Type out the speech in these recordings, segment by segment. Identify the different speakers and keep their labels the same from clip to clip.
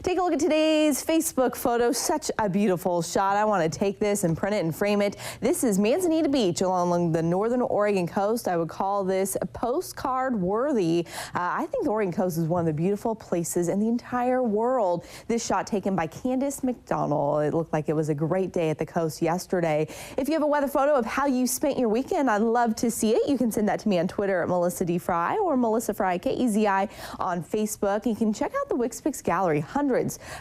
Speaker 1: Take a look at today's Facebook photo. Such a beautiful shot. I want to take this and print it and frame it. This is Manzanita Beach along the northern Oregon coast. I would call this postcard worthy. I think the Oregon coast is one of the beautiful places in the entire world. This shot taken by Candace McDonald. It looked like it was a great day at the coast yesterday. If you have a weather photo of how you spent your weekend, I'd love to see it. You can send that to me on Twitter at Melissa D. Fry or Melissa Fry KEZI on Facebook. You can check out the Wixpix gallery. Hundreds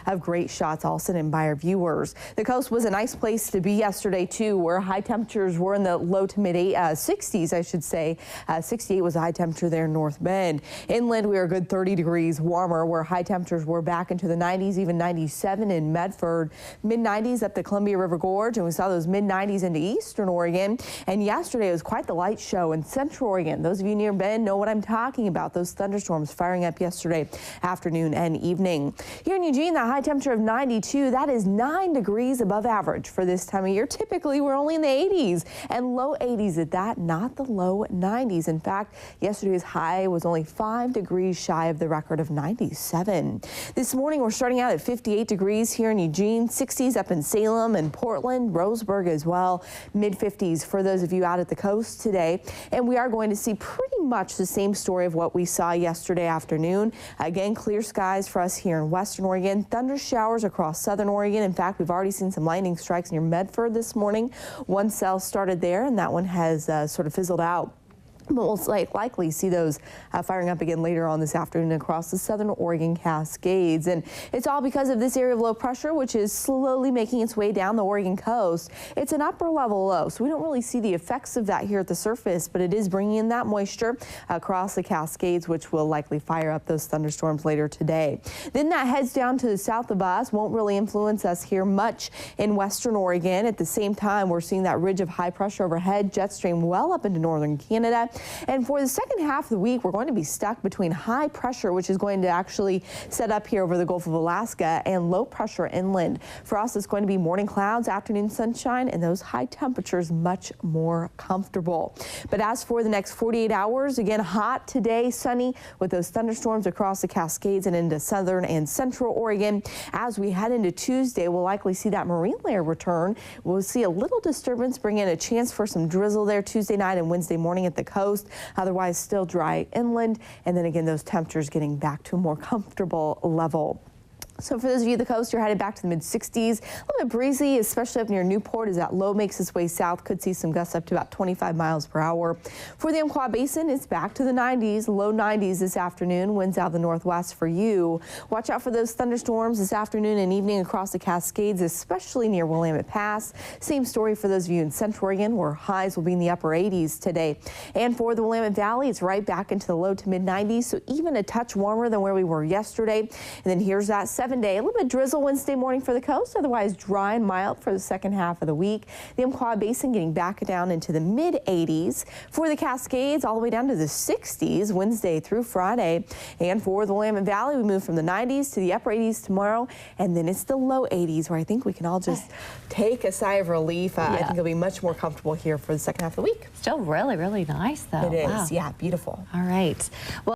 Speaker 1: of great shots all sent in by our viewers. The coast was a nice place to be yesterday too, where high temperatures were in the low to mid 60s, I should say. 68 was a high temperature there in North Bend. Inland, we were a good 30 degrees warmer, where high temperatures were back into the 90s, even 97 in Medford. Mid 90s up the Columbia River Gorge, and we saw those mid 90s into eastern Oregon. And yesterday it was quite the light show in central Oregon. Those of you near Bend know what I'm talking about. Those thunderstorms firing up yesterday afternoon and evening. Here in Eugene, the high temperature of 92, that is 9 degrees above average for this time of year. Typically, we're only in the 80s and low 80s at that, not the low 90s. In fact, yesterday's high was only 5 degrees shy of the record of 97. This morning, we're starting out at 58 degrees here in Eugene, 60s up in Salem and Portland, Roseburg as well, mid 50s for those of you out at the coast today. And we are going to see pretty much the same story of what we saw yesterday afternoon. Again, clear skies for us here in western Oregon. Thunder showers across southern Oregon. In fact, we've already seen some lightning strikes near Medford this morning. One cell started there, and that one has sort of fizzled out. We'll likely see those firing up again later on this afternoon across the southern Oregon Cascades. And it's all because of this area of low pressure, which is slowly making its way down the Oregon coast. It's an upper level low, so we don't really see the effects of that here at the surface, but it is bringing in that moisture across the Cascades, which will likely fire up those thunderstorms later today. Then that heads down to the south of us, won't really influence us here much in western Oregon. At the same time, we're seeing that ridge of high pressure overhead, jet stream well up into northern Canada. And for the second half of the week, we're going to be stuck between high pressure, which is going to actually set up here over the Gulf of Alaska, and low pressure inland. For us, it's going to be morning clouds, afternoon sunshine, and those high temperatures much more comfortable. But as for the next 48 hours, again, hot today, sunny with those thunderstorms across the Cascades and into southern and central Oregon. As we head into Tuesday, we'll likely see that marine layer return. We'll see a little disturbance, bring in a chance for some drizzle there Tuesday night and Wednesday morning at the coast. Otherwise, still dry inland. And then again, those temperatures getting back to a more comfortable level. So for those of you at the coast, you're headed back to the mid 60s. A little bit breezy, especially up near Newport as that low makes its way south. Could see some gusts up to about 25 miles per hour. For the Umpqua Basin, it's back to the 90s, low 90s this afternoon. Winds out of the northwest for you. Watch out for those thunderstorms this afternoon and evening across the Cascades, especially near Willamette Pass. Same story for those of you in Central Oregon, where highs will be in the upper 80s today. And for the Willamette Valley, it's right back into the low to mid 90s, so even a touch warmer than where we were yesterday. And then here's that 7-day. A little bit drizzle Wednesday morning for the coast, otherwise dry and mild for the second half of the week. The Umpqua Basin getting back down into the mid 80s. For the Cascades, all the way down to the 60s Wednesday through Friday. And for the Willamette Valley, we move from the 90s to the upper 80s tomorrow, and then it's the low 80s, where I think we can all just take a sigh of relief. I think it'll be much more comfortable here for the second half of the week.
Speaker 2: Still really, really nice, though.
Speaker 1: It is, yeah, beautiful.
Speaker 2: All right. Well,